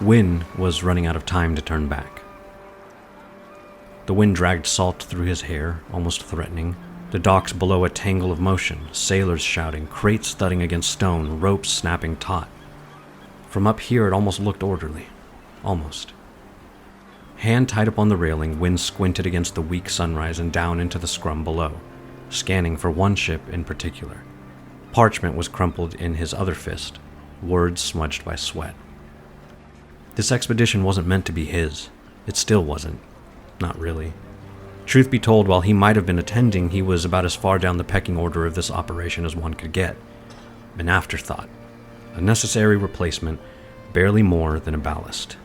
Wynn was running out of time to turn back. The wind dragged salt through his hair, almost threatening. The docks below a tangle of motion, sailors shouting, crates thudding against stone, ropes snapping taut. From up here it almost looked orderly. Almost. Hand tied up on the railing, Wynn squinted against the weak sunrise and down into the scrum below, scanning for one ship in particular. Parchment was crumpled in his other fist, words smudged by sweat. This expedition wasn't meant to be his. It still wasn't. Not really. Truth be told, while he might have been attending, he was about as far down the pecking order of this operation as one could get. An afterthought. A necessary replacement, barely more than a ballast.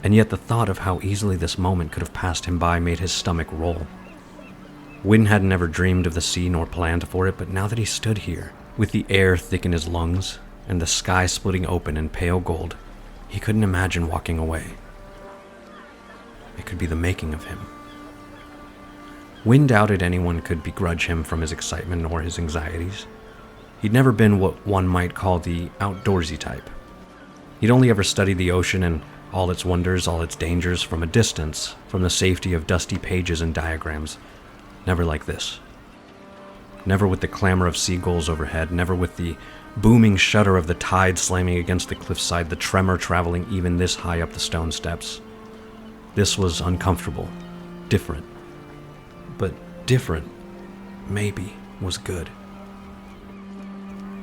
And yet the thought of how easily this moment could have passed him by made his stomach roll. Wynn had never dreamed of the sea nor planned for it, but now that he stood here, with the air thick in his lungs, and the sky splitting open in pale gold, he couldn't imagine walking away. It could be the making of him. Wynn doubted anyone could begrudge him from his excitement or his anxieties. He'd never been what one might call the outdoorsy type. He'd only ever studied the ocean and all its wonders, all its dangers from a distance, from the safety of dusty pages and diagrams. Never like this. Never with the clamor of seagulls overhead, never with the booming shudder of the tide slamming against the cliffside, the tremor traveling even this high up the stone steps. This was uncomfortable, different. But different, maybe, was good.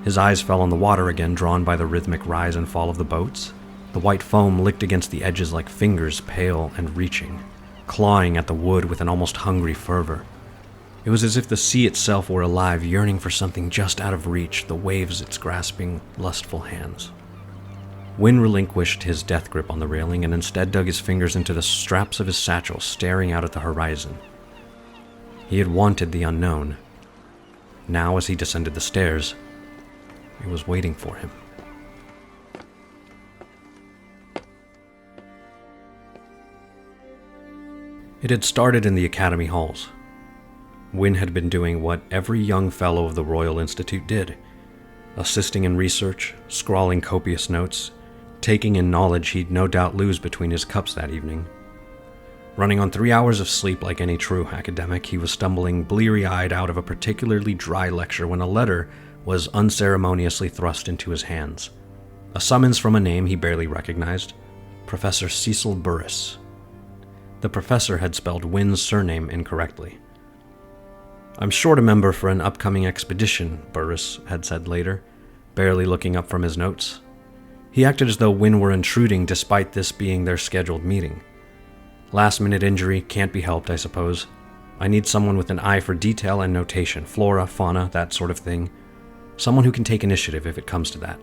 His eyes fell on the water again, drawn by the rhythmic rise and fall of the boats. The white foam licked against the edges like fingers, pale and reaching, clawing at the wood with an almost hungry fervor. It was as if the sea itself were alive, yearning for something just out of reach, the waves its grasping, lustful hands. Wynn relinquished his death grip on the railing and instead dug his fingers into the straps of his satchel, staring out at the horizon. He had wanted the unknown. Now, as he descended the stairs, it was waiting for him. It had started in the academy halls. Wynn had been doing what every young fellow of the Royal Institute did, assisting in research, scrawling copious notes, taking in knowledge he'd no doubt lose between his cups that evening. Running on 3 hours of sleep like any true academic, he was stumbling bleary-eyed out of a particularly dry lecture when a letter was unceremoniously thrust into his hands. A summons from a name he barely recognized, Professor Cecil Burris. The professor had spelled Wynn's surname incorrectly. "I'm short a member for an upcoming expedition," Burris had said later, barely looking up from his notes. He acted as though Wynn were intruding despite this being their scheduled meeting. "Last-minute injury, can't be helped, I suppose. I need someone with an eye for detail and notation, flora, fauna, that sort of thing. Someone who can take initiative if it comes to that."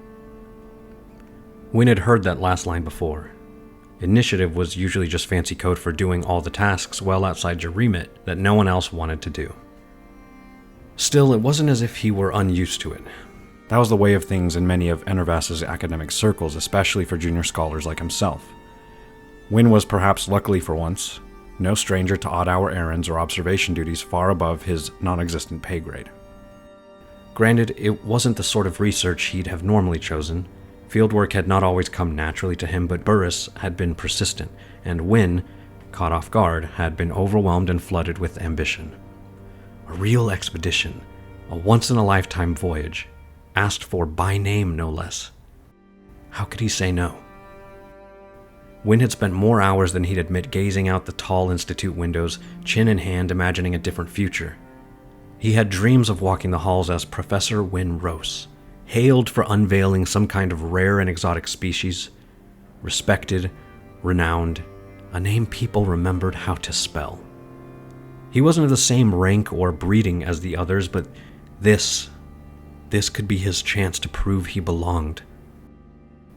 Wynn had heard that last line before. Initiative was usually just fancy code for doing all the tasks well outside your remit that no one else wanted to do. Still, it wasn't as if he were unused to it. That was the way of things in many of Enervas's academic circles, especially for junior scholars like himself. Wynn was, perhaps luckily for once, no stranger to odd-hour errands or observation duties far above his non-existent pay grade. Granted, it wasn't the sort of research he'd have normally chosen. Fieldwork had not always come naturally to him, but Burris had been persistent, and Wynn, caught off guard, had been overwhelmed and flooded with ambition. A real expedition, a once-in-a-lifetime voyage, asked for by name no less. How could he say no? Wynn had spent more hours than he'd admit gazing out the tall institute windows, chin in hand, imagining a different future. He had dreams of walking the halls as Professor Wynn Rhos, hailed for unveiling some kind of rare and exotic species, respected, renowned, a name people remembered how to spell. He wasn't of the same rank or breeding as the others, but this could be his chance to prove he belonged.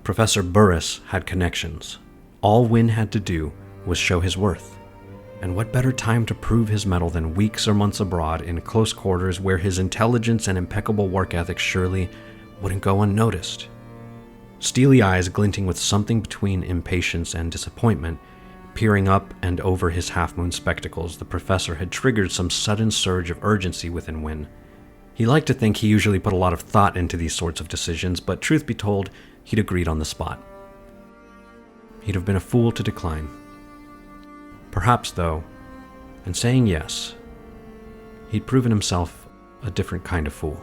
Professor Burris had connections. All Wynn had to do was show his worth. And what better time to prove his mettle than weeks or months abroad in close quarters where his intelligence and impeccable work ethic surely wouldn't go unnoticed. Steely eyes glinting with something between impatience and disappointment, peering up and over his half-moon spectacles, the professor had triggered some sudden surge of urgency within Wynn. He liked to think he usually put a lot of thought into these sorts of decisions, but truth be told, he'd agreed on the spot. He'd have been a fool to decline. Perhaps, though, in saying yes, he'd proven himself a different kind of fool.